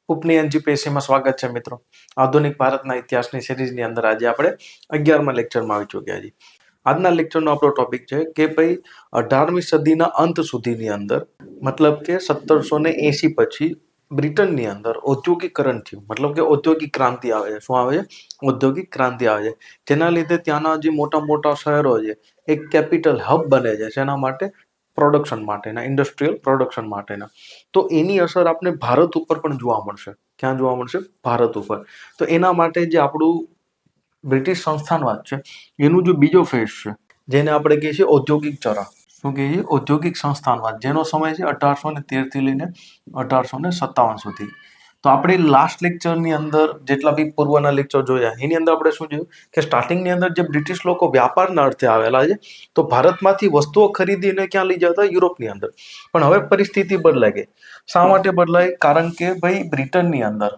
ઉપનયન જીપીએસસીમાં સ્વાગત છે મિત્રો. આધુનિક ભારતના ઇતિહાસની સિરીઝની અંદર આજે આપણે 11મા લેક્ચરમાં આવી ચૂક્યા છીએ. આજના લેક્ચરનો આપણો ટોપિક છે કે ભાઈ 18મી સદીના અંત સુધીની અંદર મતલબ કે 1780 પછી બ્રિટનની અંદર ઔદ્યોગિકરણ થયું, મતલબ કે ઔદ્યોગિક ક્રાંતિ આવે છે. શું આવે છે? ઔદ્યોગિક ક્રાંતિ આવે છે. જેના લીધે ત્યાંના જે મોટા મોટા શહેરો છે એક કેપિટલ હબ બને છે. શેના માટે? પ્રોડક્શન માટેના, ઇન્ડસ્ટ્રીયલ પ્રોડક્શન માટેના. તો એની અસર આપણે ભારત ઉપર પણ જોવા મળશે. ક્યાં જોવા મળશે? ભારત ઉપર. તો એના માટે જે આપણું બ્રિટિશ સંસ્થાનવાદ છે એનું જો બીજો ફેઝ છે જેને આપણે કહીએ છીએ ઔદ્યોગિક ચરણ. શું કહીએ છીએ? ઔદ્યોગિક સંસ્થાનવાદ, જેનો સમય છે 1813 થી લઈને 1857 સુધી. તો આપણે લાસ્ટ લેક્ચરની અંદર જેટલા બી પૂર્વના લેક્ચર જોયા એની અંદર આપણે શું જોયું કે સ્ટાર્ટિંગની અંદર જે બ્રિટિશ લોકો વ્યાપારના અર્થે આવેલા છે તો ભારતમાંથી વસ્તુઓ ખરીદીને ક્યાં લઈ જતા? યુરોપની અંદર. પણ હવે પરિસ્થિતિ બદલાઈ ગઈ. શા માટે બદલાઈ? કારણ કે ભાઈ બ્રિટનની અંદર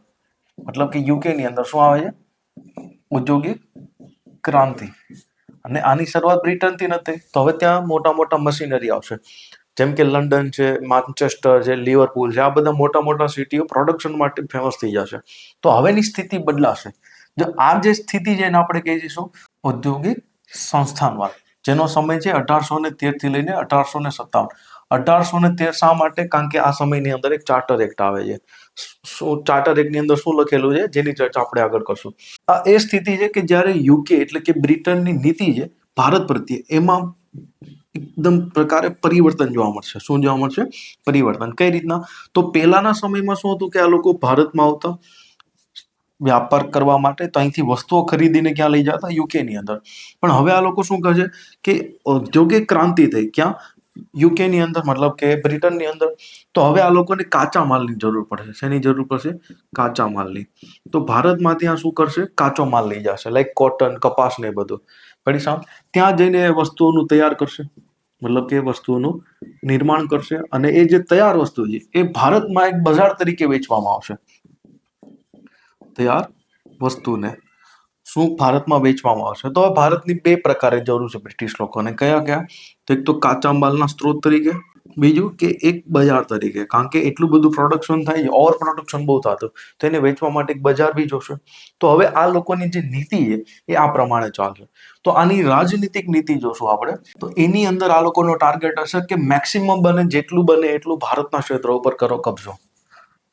મતલબ કે યુકેની અંદર શું આવે છે? ઔદ્યોગિક ક્રાંતિ. અને આની શરૂઆત બ્રિટનથી નથી. તો હવે ત્યાં મોટા મોટા મશીનરી આવશે, જેમ કે લંડન છે, માન્ચેસ્ટર છે, લિવરપુલ છે. આ બધા મોટા મોટા સિટીઓ પ્રોડક્શન માટે ફેમસ થઈ જશે. તો હવેની સ્થિતિ બદલાશે. જો આ જે સ્થિતિ છે એને આપણે કહી દઈશું ઔદ્યોગિક સંસ્થાનવાદ, જેનો સમય છે 1813 થી લઈને 1857. 1813 શા માટે? કારણ કે આ સમયની અંદર એક ચાર્ટર એક્ટ આવે છે. શું ચાર્ટર એક્ટની અંદર શું લખેલું છે જેની ચર્ચા આપણે આગળ કરશું. આ એ સ્થિતિ છે કે જ્યારે યુકે એટલે કે બ્રિટનની નીતિ છે ભારત પ્રત્યે એમાં એકદમ પ્રકારે પરિવર્તન જોવા મળશે. શું જોવા મળશે? પરિવર્તન. કઈ રીતના? તો પહેલાના સમયમાં શું હતું કે આ લોકો ભારતમાં આવતા વ્યાપાર કરવા માટે, તો અહીંથી વસ્તુઓ ખરીદીને ક્યાં લઈ જતા? યુકેની અંદર. પણ હવે આ લોકો શું કહે છે કે ઔદ્યોગિક ક્રાંતિ થઈ. ક્યાં? યુકેની અંદર, મતલબ કે બ્રિટનની અંદર. તો હવે આ લોકોને કાચા માલની જરૂર પડશે. શેની જરૂર પડશે? કાચા માલની. તો ભારતમાં ત્યાં શું કરશે? કાચો માલ લઈ જશે, લાઈક કોટન, કપાસ ને બધું. પડી સાહેબ, ત્યાં જઈને એ વસ્તુઓનું તૈયાર કરશે, મતલબ કે વસ્તુઓનું નિર્માણ કરશે. અને એ જે તૈયાર વસ્તુ છે એ ભારતમાં એક બજાર તરીકે વેચવામાં આવશે. તૈયાર વસ્તુને શું ભારતમાં વેચવામાં આવશે? તો ભારતની બે પ્રકારે જરૂર છે બ્રિટિશ લોકોને. કયા કયા? તો એક તો કાચા માલના સ્ત્રોત તરીકે, બીજું કે એક બજાર તરીકે. કારણ કે એટલું બધું પ્રોડક્શન થાય, ઓવર પ્રોડક્શન બહુ થતું, તો એને વેચવા માટે એક બજાર બી જોશે. તો હવે આ લોકોની જે નીતિ છે એ આ પ્રમાણે ચાલશે. તો આની રાજનીતિક નીતિ જોશું આપણે. તો એની અંદર આ લોકોનો ટાર્ગેટ હશે કે મેક્સિમમ બને જેટલું બને એટલું ભારતના ક્ષેત્ર ઉપર કરો કબજો.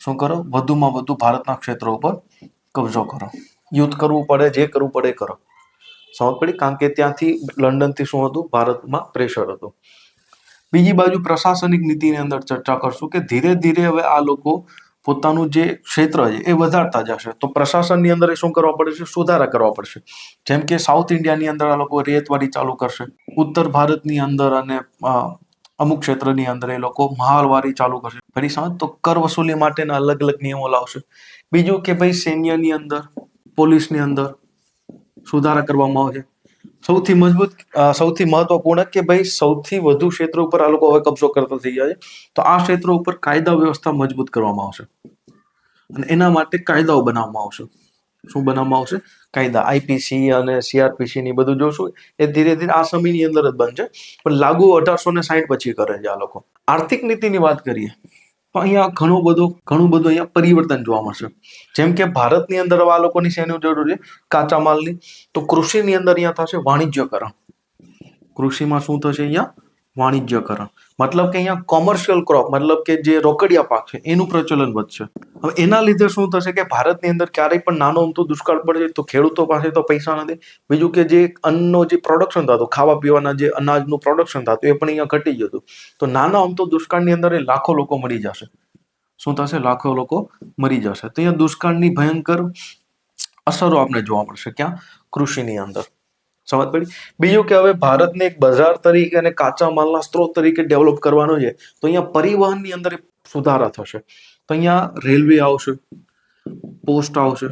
શું કરો? વધુમાં વધુ ભારતના ક્ષેત્રો ઉપર કબજો કરો. યુદ્ધ કરવું પડે, જે કરવું પડે એ કરો. સમજ પડી? કારણ કે ત્યાંથી લંડનથી શું હતું? ભારતમાં પ્રેશર હતું. બીજી બાજુ પ્રશાસનિક નીતિની અંદર ચર્ચા કરશું કે ધીરે ધીરે હવે આ લોકો પોતાનું જે ક્ષેત્ર છે એ વધારતા જશે. તો પ્રશાસનની અંદર શું કરવા પડશે? સુધારા કરવા પડશે. જેમ કે સાઉથ ઇન્ડિયાની અંદર આ લોકો રેતવારી ચાલુ કરશે. ઉત્તર ભારતની અંદર અને અમુક ક્ષેત્રની અંદર એ લોકો મહાલવારી ચાલુ કરશે. ફરી સમજ? તો કર વસૂલી માટેના અલગ અલગ નિયમો લાવશે. બીજું કે ભાઈ સૈન્યની અંદર, પોલીસની અંદર સુધારા કરવામાં આવશે. સૌથી મજબૂત, સૌથી મહત્વપૂર્ણ કે ભાઈ સૌથી વધુ ક્ષેત્રો ઉપર આ લોકો હવે કબજો કરતા થઈ જાય છે. તો આ ક્ષેત્રો ઉપર કાયદા વ્યવસ્થા મજબૂત કરવામાં આવશે અને એના માટે કાયદાઓ બનાવવામાં આવશે. શું બનાવવામાં આવશે? કાયદા. આઈપીસી અને સીઆરપીસી ની બધું જોશું એ ધીરે ધીરે આ સમયની અંદર જ બનશે, પણ લાગુ 1860 પછી કરે છે આ લોકો. આર્થિક નીતિની વાત કરીએ તો અહીંયા ઘણું બધું અહીંયા પરિવર્તન જોવા મળશે. જેમ કે ભારતની અંદર આ લોકોની શેની જરૂર છે? કાચા માલની. તો કૃષિની અંદર અહીંયા થશે વાણિજ્યકરણ. કૃષિમાં શું થશે? અહીંયા વાણિજ્યકરણ. મતલબ કે અહીંયા કોમર્શિયલ ક્રોપ, મતલબ કે જે રોકડિયા પાક છે એનું પ્રચલન વધશે. હવે એના લીધે શું થશે કે ભારતની અંદર ક્યારેય પણ નાનો અમથો દુષ્કાળ પડે તો ખેડૂતો પાસે તો પૈસા નથી. બીજું કે જે અન્નનો જે પ્રોડક્શન થતું, ખાવા પીવાના જે અનાજનું પ્રોડક્શન થતું એ પણ અહીંયા ઘટી જતું. તો નાનો અમથો દુષ્કાળની અંદર એ લાખો લોકો મરી જશે. શું થશે? લાખો લોકો મરી જશે. તો અહીંયા દુષ્કાળની ભયંકર અસરો આપણે જોવા મળશે. ક્યાં? કૃષિની અંદર. સમજ પડી? બીજું કે હવે ભારતને એક બજાર તરીકે અને કાચા માલના સ્ત્રોત તરીકે ડેવલપ કરવાનો છે. તો અહીંયા પરિવહનની અંદર સુધારા થશે. તો અહીંયા રેલવે આવશે, પોસ્ટ આવશે.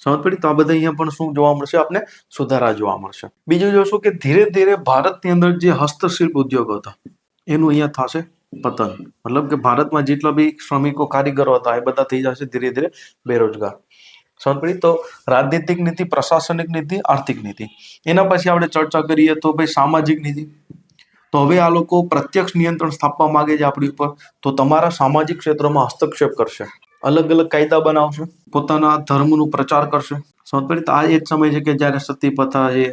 સમજ પડી? તો આ બધા અહીંયા પણ શું જોવા મળશે? આપણે સુધારા જોવા મળશે. બીજું જોશું કે ધીરે ધીરે ભારતની અંદર જે હસ્તશિલ્પ ઉદ્યોગો હતા એનું અહીંયા થશે પતન. મતલબ કે ભારતમાં જેટલા બી શ્રમિકો, કારીગરો હતા એ બધા થઈ જશે ધીરે ધીરે બેરોજગાર. સમજ પડી? તો રાજનીતિક નીતિ, પ્રશાસનિક નીતિ, આર્થિક નીતિ. એના પછી આપણે ચર્ચા કરીએ તો ભાઈ સામાજિક નીતિ. તો હવે આ લોકો પ્રત્યક્ષ નિયંત્રણ સ્થાપવા માંગે છે આપણી ઉપર. તો તમારા સામાજિક ક્ષેત્રમાં હસ્તક્ષેપ કરશે. અલગ અલગ કાયદા બનાવશે, પોતાના ધર્મનું પ્રચાર કરશે. સમજ પડી? તો આ એ જ સમય છે કે જ્યારે સતી પ્રથા છે,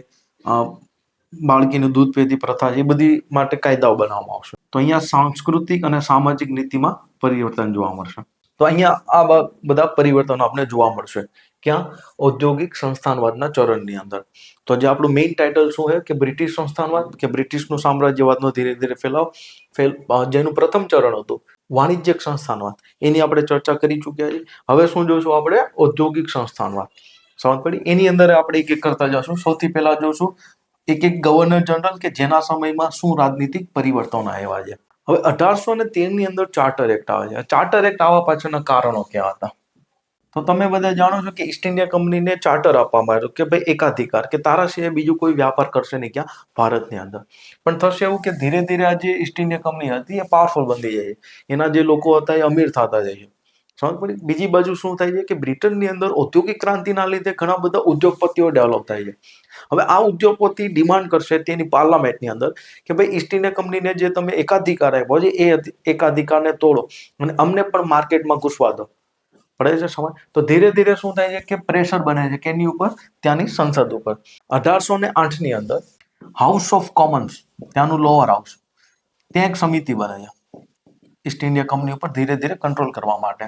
બાળકીનું દૂધ પીતી પ્રથા છે, એ બધી માટે કાયદાઓ બનાવવામાં આવશે. તો અહીંયા સાંસ્કૃતિક અને સામાજિક નીતિમાં પરિવર્તન જોવા મળશે. તો અહીંયા આ બધા પરિવર્તનો આપણે જોવા મળશે. ક્યાં? ઔદ્યોગિક સંસ્થાનવાદના ચરણની અંદર. તો જે આપણું મેઇન ટાઇટલ શું છે કે બ્રિટિશ સંસ્થાનવાદ કે બ્રિટિશનું સામ્રાજ્યવાદનો ધીરે ધીરે જેનું પ્રથમ ચરણ હતું વાણિજ્યિક સંસ્થાનવાદ, એની આપણે ચર્ચા કરી ચૂક્યા છીએ. હવે શું જોઈશું આપણે? ઔદ્યોગિક સંસ્થાનવાદ. સમજ પડી? એની અંદર આપણે એક એક કરતા જશું. સૌથી પહેલા જોશું એક ગવર્નર જનરલ કે જેના સમયમાં શું રાજનીતિક પરિવર્તનો આવ્યા છે. હવે 1813 અંદર ચાર્ટર એક્ટ આવે છે. ચાર્ટર એક્ટ આવવા પાછળના કારણો ક્યાં હતા? તો તમે બધા જાણો છો કે ઈસ્ટ ઇન્ડિયા કંપનીને ચાર્ટર આપવામાં આવ્યું કે ભાઈ એકાધિકાર, કે તારા સિવાય બીજું કોઈ વ્યાપાર કરશે નહીં ક્યાં? ભારતની અંદર. પણ થશે એવું કે ધીરે ધીરે આ જે ઈસ્ટ ઇન્ડિયા કંપની હતી એ પાવરફુલ બનતી જાય છે. એના જે લોકો હતા એ અમીર થતા જાય છે. સમજ પડી? બીજી બાજુ શું થાય છે કે બ્રિટનની અંદર ઔદ્યોગિક ક્રાંતિના લીધે ઘણા બધા ઉદ્યોગપતિઓ ડેવલપ થાય છે. હવે આ ઉદ્યોગપતિ ડિમાન્ડ કરશે તેની પાર્લામેન્ટની અંદર કે ભાઈ ઈસ્ટ ઇન્ડિયા કંપનીને જે તમે એકાધિકાર આપ્યો છે એ એકાધિકારને તોડો અને અમને પણ માર્કેટમાં ઘૂસવા દો. પડે છે સમજ? તો ધીરે ધીરે શું થાય છે કે પ્રેશર બને છે કેની ઉપર? ત્યાંની સંસદ ઉપર. 1808 અંદર હાઉસ ઓફ કોમન્સ, ત્યાંનું લોઅર હાઉસ, ત્યાં એક સમિતિ બને છે ઈસ્ટ ઇન્ડિયા કંપની ઉપર ધીરે ધીરે કંટ્રોલ કરવા માટે.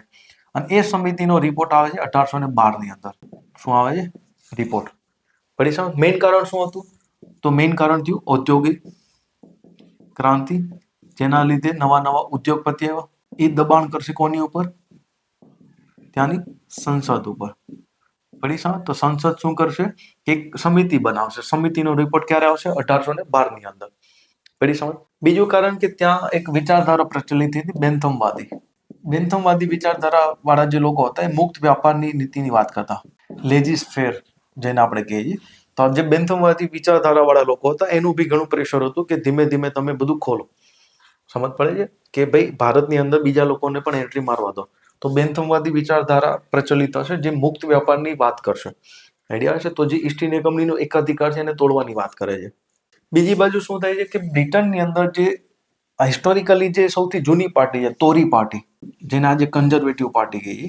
અને એ સમિતિનો રિપોર્ટ આવે છે 1812 અંદર. શું આવે છે? રિપોર્ટ. પડી સમજ? મેઇન કારણ શું હતું? તો મેઇન કારણ થયું ઔદ્યોગિક ક્રાંતિ, જેના લીધે નવા નવા ઉદ્યોગપતિ આવ્યા. એ દબાણ કરશે કોની ઉપર? ત્યાંની સંસદ ઉપર. પડી સમજ? તો સંસદ શું કરશે? એક સમિતિ બનાવશે. સમિતિનો રિપોર્ટ ક્યારે આવશે? 1812 અંદર. પડી સમજ? બીજું કારણ કે ત્યાં એક વિચારધારા પ્રચલિત હતી બેન્થમવાદી. બેન્થમવાદી વિચારધારા વાળા જે લોકો હતા એ મુક્ત વ્યાપારની નીતિની વાત કરતા, લેજીસ ફેર જેને આપણે કહીએ છીએ. તો જે બેન્થમવાદી વિચારધારા વાળા લોકો હતા એનું બી ઘણું પ્રેશર હતું કે ધીમે ધીમે તમે બધું ખોલો. સમજ પડે છે કે ભાઈ ભારતની અંદર બીજા લોકોને પણ એન્ટ્રી મારવા દો. તો બેન્થમવાદી વિચારધારા પ્રચલિત હશે જે મુક્ત વ્યાપારની વાત કરશે. આઈડિયા છે? તો જે ઈસ્ટ ઇન્ડિયા કંપનીનો એકાધિકાર છે એને તોડવાની વાત કરે છે. બીજી બાજુ શું થાય છે કે બ્રિટનની અંદર જે હિસ્ટોરિકલી જે સૌથી જૂની પાર્ટી છે ટોરી પાર્ટી, જેને આજે કન્ઝર્વેટિવ પાર્ટી કહીએ,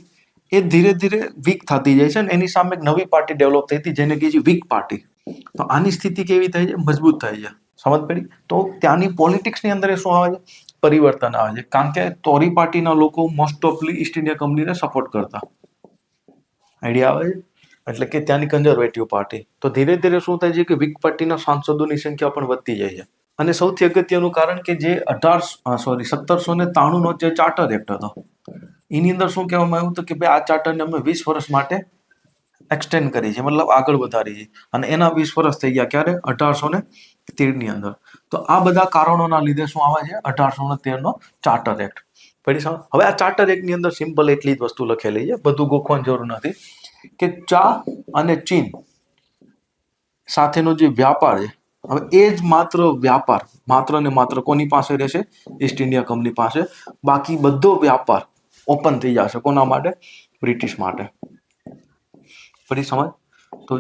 એ ધીરે ધીરે વીક થતી જાય છે અને એની સામે એક નવી પાર્ટી ડેવલપ થઈ હતી જેને કહીએ છીએ વીક પાર્ટી. તો આની સ્થિતિ કેવી થાય છે? મજબૂત થાય છે. સમજ પડી? તો ત્યાંની પોલિટિક્સની અંદર શું આવે છે? પરિવર્તન આવે છે. કારણ કે ટોરી પાર્ટીના લોકો મોસ્ટ ઓફલી ઈસ્ટ ઇન્ડિયા કંપનીને સપોર્ટ કરતા. આઈડિયા આવે છે? એટલે કે ત્યાંની કન્ઝર્વેટિવ પાર્ટી. તો ધીરે ધીરે શું થાય છે કે વીક પાર્ટીના સાંસદોની સંખ્યા પણ વધતી જાય છે. અને સૌથી અગત્યનું કારણ કે જે 1793 નો જે ચાર્ટર એક્ટ હતો એની અંદર શું કહેવામાં આવ્યું હતું કે ભાઈ આ ચાર્ટરને અમે 20 વર્ષ માટે એક્સટેન્ડ કરી છે, મતલબ આગળ વધારી છે. અને એના 20 વર્ષ થઈ ગયા ક્યારે? 1813 અંદર. તો આ બધા કારણોના લીધે શું આવે છે? 1813 નો ચાર્ટર એક્ટ. પડી સમજ? હવે આ ચાર્ટર એક્ટની અંદર સિમ્પલ એટલી જ વસ્તુ લખેલી છે, બધું ગોખવાની જરૂર નથી, કે ચા અને ચીન સાથેનો જે વ્યાપાર છે, હવે એ જ માત્ર વ્યાપાર માત્ર ને માત્ર કોની પાસે રહેશે? ઈસ્ટ ઇન્ડિયા કંપની પાસે. બાકી બધો વ્યાપાર ઓપન થઈ જશે કોના માટે? બ્રિટિશ માટે. પડી સમજ? તો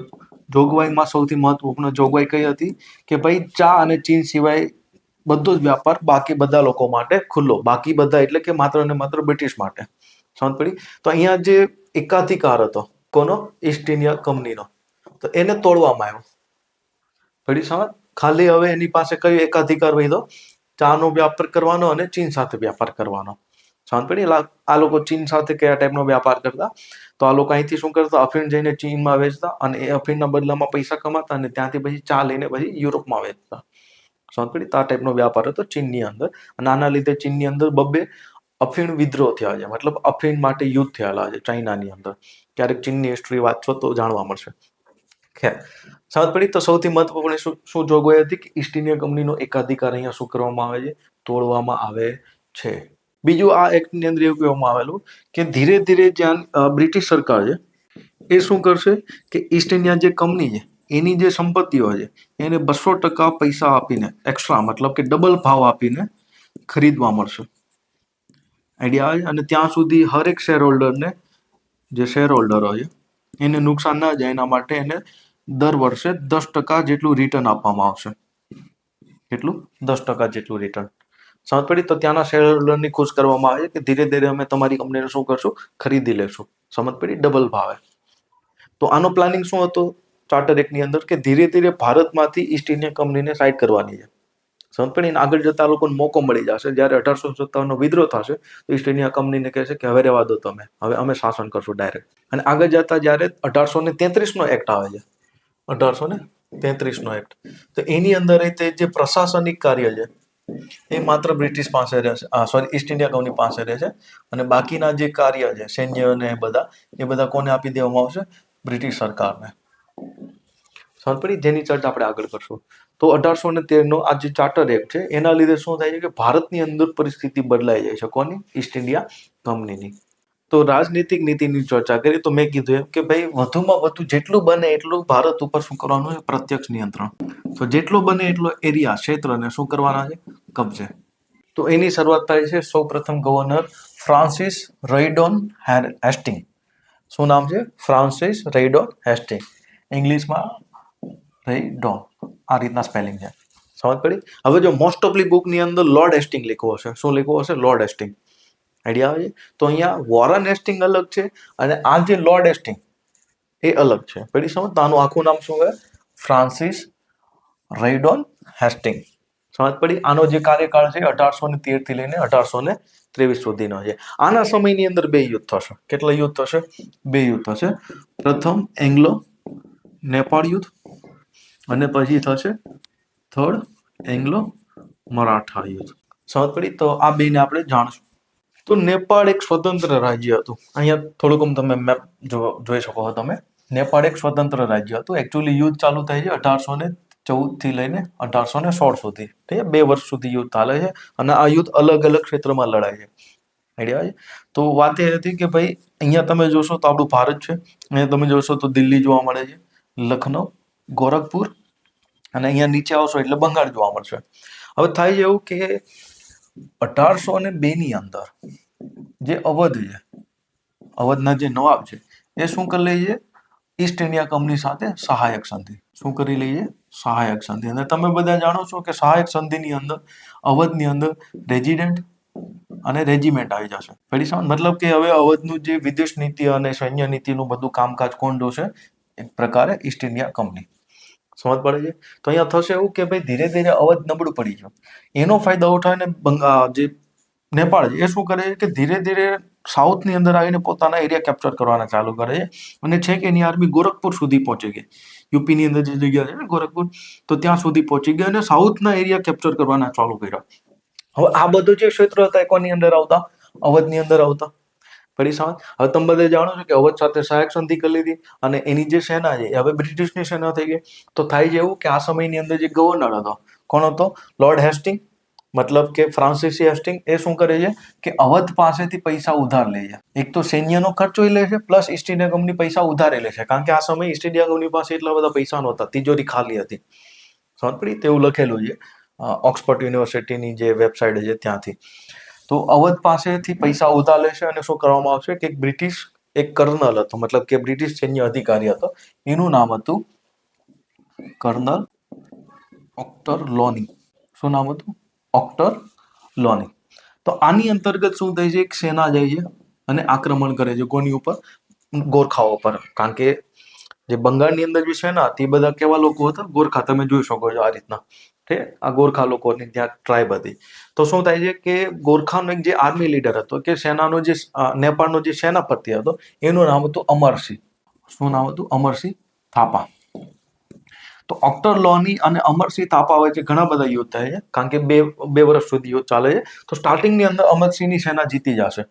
જોગવાઈમાં સૌથી મહત્વપૂર્ણ જોગવાઈ કઈ હતી? કે ભાઈ ચા અને ચીન સિવાય બધો જ વ્યાપાર બાકી બધા લોકો માટે ખુલ્લો. બાકી બધા એટલે કે માત્ર ને માત્ર બ્રિટિશ માટે. સમજ પડી? તો અહીંયા જે એકાધિકાર હતો કોનો? ઈસ્ટ ઇન્ડિયા કંપનીનો, તો એને તોડવામાં આવ્યો. પડી સમજ? ખાલી હવે એની પાસે કયો એકાધિકાર વધ્યો? ચાનો વ્યાપાર કરવાનો અને ચીન સાથે વ્યાપાર કરવાનો. સમજ પડી? આ લોકો ચીન સાથે કયા ટાઈપનો વ્યાપાર કરતા? તો આ લોકો અહીંથી શું કરતા? અફીણ જઈને ચીનમાં વેચતા અને એ અફીણના બદલામાં પૈસા કમાતા અને ત્યાંથી પછી ચા લઈને પછી યુરોપમાં વેચતા. સમજ પડી? આ ટાઈપનો વ્યાપાર હતો ચીનની અંદર. અને આના લીધે ચીનની અંદર બબ્બે અફીણ વિદ્રોહ થયા છે, મતલબ અફીણ માટે યુદ્ધ થયેલા છે ચાઇનાની અંદર. ક્યારેક ચીનની હિસ્ટ્રી વાંચશો તો જાણવા મળશે. ખેર, સમજ પડી? તો સૌથી મહત્વપૂર્ણ શું જોગવાઈ હતી? કે ઈસ્ટ ઇન્ડિયા કંપનીનો એકાધિકાર અહીંયા શું કરવામાં આવે છે? તોડવામાં આવે છે. બીજું આ એક્ટની અંદર એવું કહેવામાં આવેલું કે ધીરે ધીરે જ્યાં બ્રિટિશ સરકાર છે એ શું કરશે કે ઈસ્ટ ઇન્ડિયા જે કંપની છે એની જે સંપત્તિઓ છે એને 200% પૈસા આપીને એક્સ્ટ્રા, મતલબ કે ડબલ ભાવ આપીને ખરીદવા મળશે. આઈડિયા આવે? અને ત્યાં સુધી હરેક શેર હોલ્ડરને, જે શેર હોલ્ડરો છે એને નુકસાન ના જાય એના માટે એને દર વર્ષે 10% જેટલું રિટર્ન આપવામાં આવશે. કેટલું? 10% જેટલું રિટર્ન. સમજ પડી? તો ત્યાંના શેર હોલ્ડરની ખુશ કરવામાં આવે છે કે ધીરે ધીરે અમે તમારી કંપનીને શું કરશું, ખરીદી લેશું. સમજ પડી? ડબલ ભાવે. તો આનો પ્લાનિંગ શું હતું ચાર્ટર એક્ટની અંદર, કે ધીરે ધીરે ભારતમાંથી ઈસ્ટ ઇન્ડિયા કંપનીને સાઇડ કરવાની છે. સમજ પડી? આગળ જતા લોકોને મોકો મળી જશે. જ્યારે 1857 વિદ્રોહ થશે તો ઈસ્ટ ઇન્ડિયા કંપનીને કહેશે કે હવે રહેવા દો તમે, હવે અમે શાસન કરશું ડાયરેક્ટ. અને આગળ જતા જ્યારે 1833 એક્ટ આવે છે, 1833 એક્ટ, તો એની અંદર તે જે પ્રશાસનિક કાર્ય છે એ માત્ર બ્રિટિશ પાસે રહેશે, ઈસ્ટ ઇન્ડિયા કંપની પાસે રહેશે. અને બાકીના જે કાર્ય છે સૈન્ય અને એ બધા કોને આપી દેવામાં આવશે? બ્રિટિશ સરકારને. સમજ પડી? જેની ચર્ચા આપણે આગળ કરશું. તો 1813 આ જે ચાર્ટર એક્ટ છે એના લીધે શું થાય છે કે ભારતની અંદર પરિસ્થિતિ બદલાઈ જાય છે. કોની? ઈસ્ટ ઇન્ડિયા કંપનીની. તો રાજનીતિક નીતિની ચર્ચા કરી તો મેં કીધું એમ કે ભાઈ વધુમાં વધુ જેટલું બને એટલું ભારત ઉપર શું કરવાનું છે? પ્રત્યક્ષ નિયંત્રણ. તો જેટલો બને એટલો એરિયા, ક્ષેત્રને શું કરવાના છે? કબજે. તો એની શરૂઆત થાય છે સૌ પ્રથમ ગવર્નર ફ્રાન્સિસ રેયડોન હેસ્ટિંગ. શું નામ છે? Francis Rawdon hasting. ઇંગ્લિશમાં રેયડોન, આ રીતના સ્પેલિંગ છે. સમજ પડી? હવે જો મોસ્ટ ઓફલી બુકની અંદર લોર્ડ હેસ્ટિંગ લખ્યું હશે. શું લખ્યું હશે? Lord Hastings. આઈડિયા આવે છે? તો અહીંયા વોરન હેસ્ટિંગ અલગ છે અને આ જે લોર્ડ હેસ્ટિંગ એ અલગ છે. પડી સમજ? તો આનું આખું નામ શું છે? Francis Rawdon hasting. સમજ પડી? આનો જે કાર્યકાળ છે 1813 થી લઈને 1823 સુધીનો છે. આના સમયની અંદર બે યુદ્ધ થશે. કેટલા યુદ્ધ થશે? બે યુદ્ધ થશે. પ્રથમ એંગ્લો નેપાળ યુદ્ધ અને પછી થશે થર્ડ એંગ્લો મરાઠા યુદ્ધ. સમજ પડી? તો આ બેને આપણે જાણશું. તો નેપાળ એક સ્વતંત્ર રાજ્ય હતું. અહીંયા થોડુંક તમે મેપ જોઈ શકો છો તમે. નેપાળ એક સ્વતંત્ર રાજ્ય હતું. એકચ્યુઅલી યુદ્ધ ચાલુ થાય છે 1814 થી લઈને 1816 સુધી. ઠીક છે? 2 વર્ષ સુધી યુદ્ધ ચાલે છે અને આ યુદ્ધ અલગ અલગ ક્ષેત્રમાં લડાય છે. આઈડિયા છે? તો વાત એ હતી કે ભાઈ અહીંયા તમે જોશો તો આપણું ભારત છે. અહીંયા તમે જોશો તો દિલ્હી જોવા મળે છે, લખનઉ, ગોરખપુર, અને અહીંયા નીચે આવશો એટલે બંગાળ જોવા મળશે. હવે થાય છે એવું કે 1802 ની અંદર જે અવધ છે, અવધના જે નવાબ છે એ શું કરી લે છે? ઈસ્ટ ઇન્ડિયા કંપની સાથે સહાયક સંધિ. શું કરી લઈએ? સહાયક સંધિ. અને તમે બધા જાણો છો કે સહાયક સંધિની અંદર અવધની અંદર રેજિડેન્ટ અને રેજિમેન્ટ આવી જશે. પડી સમજ? મતલબ કે હવે અવધનું જે વિદેશ નીતિ અને સૈન્ય નીતિનું બધું કામકાજ કોણ જોશે? એક પ્રકારે ઈસ્ટ ઇન્ડિયા કંપની. સમજ પડે છે? તો અહીંયા થશે એવું કે ભાઈ ધીરે ધીરે અવધ નબળું પડી ગયું. એનો ફાયદો ઉઠાવીને જે નેપાળ છે એ શું કરે છે કે ધીરે ધીરે સાઉથની અંદર આવીને પોતાના એરિયા કેપ્ચર કરવાના ચાલુ કરે છે. અને છે કે એની આર્મી ગોરખપુર સુધી પહોંચી ગઈ. યુપીની અંદર જે જગ્યા છે ને ગોરખપુર, તો ત્યાં સુધી પહોંચી ગઈ અને સાઉથના એરિયા કેપ્ચર કરવાના ચાલુ કર્યા. હવે આ બધું જે ક્ષેત્ર હતા એ કોની અંદર આવતા? અવધની અંદર આવતા. પડી સમજ? હવે તમે બધા જાણો છો કે અવધ સાથે સહાયક સંધિ કરી લીધી અને એની જે સેના છે એ હવે બ્રિટિશની સેના થઈ ગઈ. તો થાય છે એવું કે આ સમયની અંદર જે ગવર્નર હતો, કોણ હતો? Lord Hastings. મતલબ કે ફ્રાન્સિસ હેસ્ટિંગ એ શું કરે છે કે અવધ પાસેથી પૈસા ઉધાર લે છે. એક તો સૈન્યનો ખર્ચો લે છે પ્લસ ઈસ્ટ ઇન્ડિયા કંપની પૈસા ઉધારે લે છે. કારણ કે આ સમયે ઈસ્ટ ઇન્ડિયા કંપની પાસે એટલા બધા પૈસા નહોતા, તિજોરી ખાલી હતી. સમજ પડી? તેવું લખેલું છે ઓક્સફર્ડ યુનિવર્સિટીની જે વેબસાઇટ છે ત્યાંથી. તો અવધ પાસેથી પૈસા ઉધાર લેશે અને શું કરવામાં આવશે કે બ્રિટિશ એક કર્નલ હતો, મતલબ કે બ્રિટિશ સૈન્ય અધિકારી હતો, એનું નામ હતું કર્નલ ઓક્ટર લોની. શું નામ હતું? ઓક્ટર લોની. તો આની અંતર્ગત શું થાય છે? એક સેના જાય છે અને આક્રમણ કરે છે. કોની ઉપર? ગોરખાઓ પર. કારણ કે જે બંગાળની અંદર જે સેના હતી એ બધા કેવા લોકો હતા? ગોરખા. તમે જોઈ શકો છો આ રીતના. આ ગોરખા લોકોની ત્યાં ટ્રાઇબ હતી. તો શું થાય છે કે ગોરખાનો એક જે આર્મી લીડર હતો, કે સેનાનો જે નેપાળનો જે સેનાપતિ હતો, એનું નામ હતું અમરસિંહ. શું નામ હતું? અમરસિંહ થાપા. તો ઓક્ટર લોની અને અમરસિંહ થાપા વચ્ચે ઘણા બધા યુદ્ધ થાય છે. કારણ કે બે વર્ષ સુધી યુદ્ધ ચાલે છે. તો સ્ટાર્ટિંગની અંદર અમરસિંહની સેના જીતી જશે.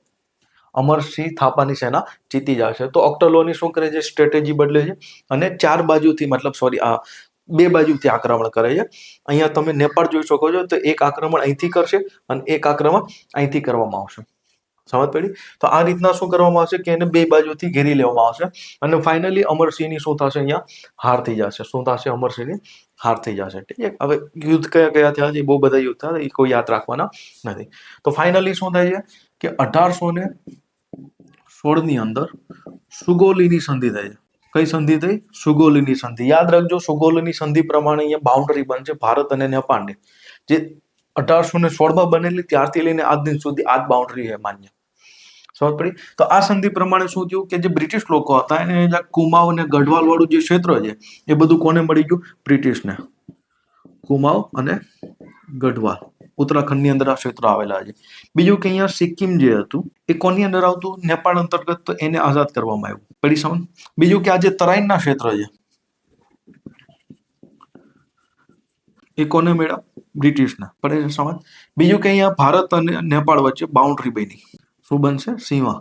અમરસિંહ થાપાની સેના જીતી જશે. તો ઓક્ટર લોની શું કરે છે? સ્ટ્રેટેજી બદલે છે અને ચાર બાજુથી, બે બાજુથી આક્રમણ કરે છે. અહીંયા તમે નેપાળ જોઈ શકો છો. તો એક આક્રમણ અહીંથી કરશે અને એક આક્રમણ અહીંથી કરવામાં આવશે. સમજ પડી? તો આ રીતના શું કરવામાં આવશે કે એને બે બાજુથી ઘેરી લેવામાં આવશે અને ફાઇનલી અમરસિંહની શું થશે? અહીંયા હાર થઈ જશે. શું થશે? અમરસિંહની હાર થઈ જશે. ઠીક છે? હવે યુદ્ધ કયા કયા થયા છે? બહુ બધા યુદ્ધ થયા, એ કોઈ યાદ રાખવાના નથી. તો ફાઇનલી શું થાય છે કે 1816 ની અંદર સુગોલીની સંધિ થાય છે. કઈ સંધિ થઈ? સુગોલીની સંધિ. યાદ રાખજો, સુગોલીની સંધિ પ્રમાણે અહીંયા બાઉન્ડ્રી બનશે ભારત અને નેપાળની. જે 1816 બનેલી ત્યારથી લઈને આજ દિન સુધી આ જ બાઉન્ડ્રી છે માન્ય. સમજ પડી? તો આ સંધિ પ્રમાણે શું થયું કે જે બ્રિટિશ લોકો હતા એને કુમાઉ અને ગઢવાલ વાળું જે ક્ષેત્ર છે એ બધું કોને મળી ગયું? બ્રિટિશને. કુમાઉ અને ગઢવાલ ઉત્તરાખંડની અંદર આ ક્ષેત્ર આવેલા છે. બીજું કે અહીંયા સિક્કિમ જે હતું એ કોની અંદર આવતું? નેપાળ અંતર્ગત. તો એને આઝાદ કરવામાં આવ્યું. પડી સમજ? બીજું કે આ જે તરાઈનના ક્ષેત્ર છે એ કોને મળ્યા? બ્રિટિશને. પડે છે સમજ? બીજું કે અહીંયા ભારત અને નેપાળ વચ્ચે બાઉન્ડ્રી બની. શું બનશે? સીમા.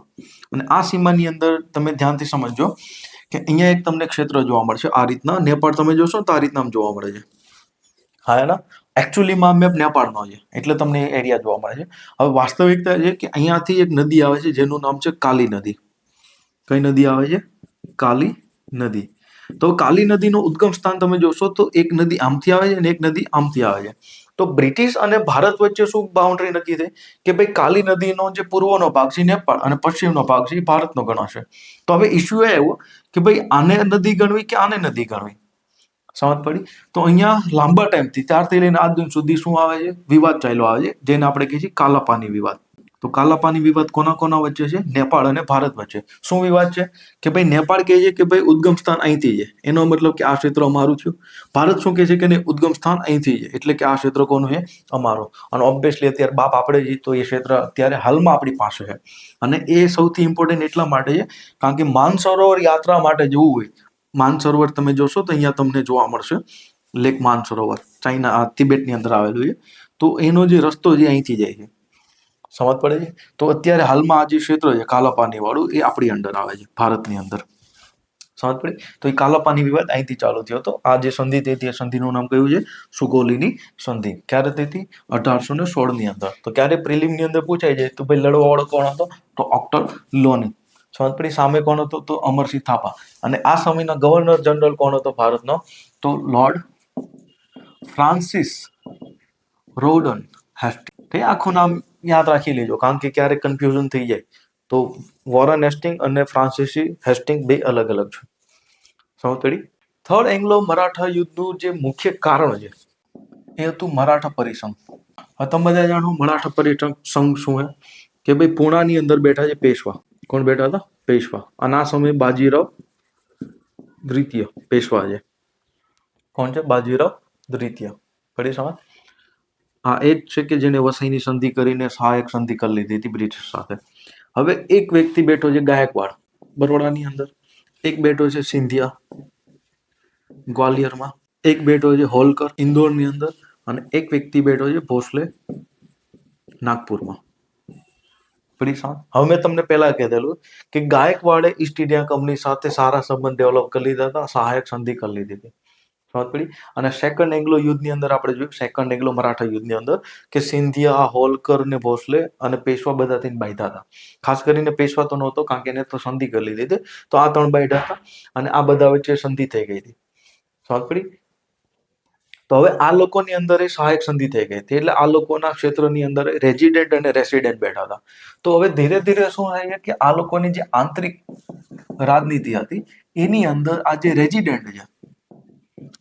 અને આ સીમાની અંદર તમે ધ્યાનથી સમજજો કે અહીંયા એક તમને ક્ષેત્ર જોવા મળશે આ રીતના. નેપાળ તમે જોશો તો આ રીતના જોવા મળે છે. હા એના એકચ્યુઅલીમાં મેપ નેપાળનો છે એટલે તમને એરિયા જોવા મળે છે. હવે વાસ્તવિકતા છે કે અહીંયાથી એક નદી આવે છે જેનું નામ છે કાલી નદી. કઈ નદી આવે છે? કાલી નદી. તો કાલી નદીનું ઉદ્ગમ સ્થાન તમે જોશો તો એક નદી આમથી આવે છે અને એક નદી આમથી આવે છે. તો બ્રિટિશ અને ભારત વચ્ચે શું બાઉન્ડ્રી નક્કી થઈ કે ભાઈ કાલી નદીનો જે પૂર્વનો ભાગ છે નેપાળ અને પશ્ચિમનો ભાગ છે એ ભારતનો ગણાશે. તો હવે ઇસ્યુ એ આવ્યો કે ભાઈ આને નદી ગણવી કે આને નદી ગણવી. સમજ પડી? તો અહીંયા લાંબા ટાઈમથી ત્યારથી લઈને આજ દિન સુધી શું આવે છે? વિવાદ ચાલ્યો આવે છે જેને આપણે કહીએ છીએ કાલાપાની વિવાદ. તો કાલાપાની વિવાદ કોના કોના વચ્ચે છે? નેપાળ અને ભારત વચ્ચે. શું વિવાદ છે? કે ભાઈ નેપાળ કહે છે કે ભાઈ ઉદ્ગમ સ્થાન અહીંથી છે, એનો મતલબ કે આ ક્ષેત્ર અમારું થયું. ભારત શું કહે છે કે નહીં, ઉદ્ગમ સ્થાન અહીંથી છે એટલે કે આ ક્ષેત્ર કોનું છે? અમારો. અને ઓબ્વિયસલી અત્યારે બાપ આપણે છીએ તો એ ક્ષેત્ર અત્યારે હાલમાં આપણી પાસે છે. અને એ સૌથી ઇમ્પોર્ટન્ટ એટલા માટે છે કારણ કે માનસરોવર યાત્રા માટે જવું હોય, માનસરોવર તમે જોશો તો અહીંયા તમને જોવા મળશે લેક માનસરોવર, ચાઇના તિબેટની અંદર આવેલું છે. તો એનો જે રસ્તો છે અહીંથી જાય છે. સમજ પડે છે? તો અત્યારે હાલમાં આ જે ક્ષેત્ર છે કાલાપાની વાળું એ આપણી અંડર આવે છે, ભારતની અંદર. સમજ પડી? તો એ કાલાપાની વિવાદ અહીંથી ચાલુ થયો હતો. આ જે સંધિ થઈ હતી એ સંધિનું નામ કયું છે? સુગોલીની સંધિ. ક્યારે થઈ હતી? 1816 ની અંદર. તો ક્યારે પ્રિલિમની અંદર પૂછાય જાય તો ભાઈ લડવા વાળો કોણ હતો? તો ઓક્ટર લોની. સમજ પડી? સામે કોણ હતો? તો અમરસિંહ થાપા. અને આ સમયના ગવર્નર જનરલ કોણ હતો ભારતનો? તો લોર્ડ ફ્રાન્સિસ રોડન હેસ્ટિંગ્સ. આખું નામ યાદ રાખી લેજો કારણ કે ક્યારેક કન્ફ્યુઝન થઈ જાય. તો વોરન હેસ્ટિંગ અને ફ્રાન્સિસ હેસ્ટિંગ બે અલગ અલગ છે. સમજ પડી? થર્ડ એંગ્લો મરાઠા યુદ્ધનું જે મુખ્ય કારણ છે એ હતું મરાઠા પરિસંઘ. હવે તમે બધા જાણો મરાઠા પરિસંઘ શું છે કે ભાઈ પૂણાની અંદર બેઠા છે પેશવા. કોણ બેઠા હતા? પેશવા. અને આ સમયે બાજીરાવ દ્વિતીય પેશવા છે. કોણ છે? બાજીરાવ દ્વિતીય. પડી સમજ? હા એ જ છે કે જેને વસઈની સંધિ કરીને સહાયક સંધિ કરી લીધી હતી બ્રિટિશ સાથે. હવે એક વ્યક્તિ બેઠો છે ગાયકવાડ બરોડાની અંદર, એક બેઠો છે સિંધિયા ગ્વાલિયરમાં, એક બેઠો છે હોલકર ઇન્દોરની અંદર અને એક વ્યક્તિ બેઠો છે ભોસલે નાગપુરમાં. પડી સમજ? હવે મેં તમને પહેલા કહેલું કે ગાયકવાડે ઈસ્ટ ઇન્ડિયા કંપની સાથે સારા સંબંધ ડેવલપ કરી લીધા હતા, સહાયક સંધિ કરી લીધી હતી. સમજ પડી? અને સેકન્ડ એંગ્લો યુદ્ધની અંદર આપણે જોયું, સેકન્ડ એંગ્લો મરાઠા યુદ્ધની અંદર કે સિંધિયા, હોલકર ને ભોસલે અને પેશવા બધાથી બાંધ્યા હતા. ખાસ કરીને પેશવા તો નહોતો કારણ કે એને તો સંધિ કરી લીધી હતી. તો આ ત્રણ બાંધ્યા હતા અને આ બધા વચ્ચે સંધિ થઈ ગઈ હતી. સમજ પડી? તો હવે આ લોકોની અંદર એ સહાયક સંધિ થઈ ગઈ હતી એટલે આ લોકોના ક્ષેત્રની અંદર રેઝિડેન્ટ અને રેસિડેન્ટ બેઠા હતા. તો હવે ધીરે ધીરે શું થાય છે કે આ લોકોની જે આંતરિક રાજનીતિ હતી એની અંદર આ જે રેઝિડેન્ટ છે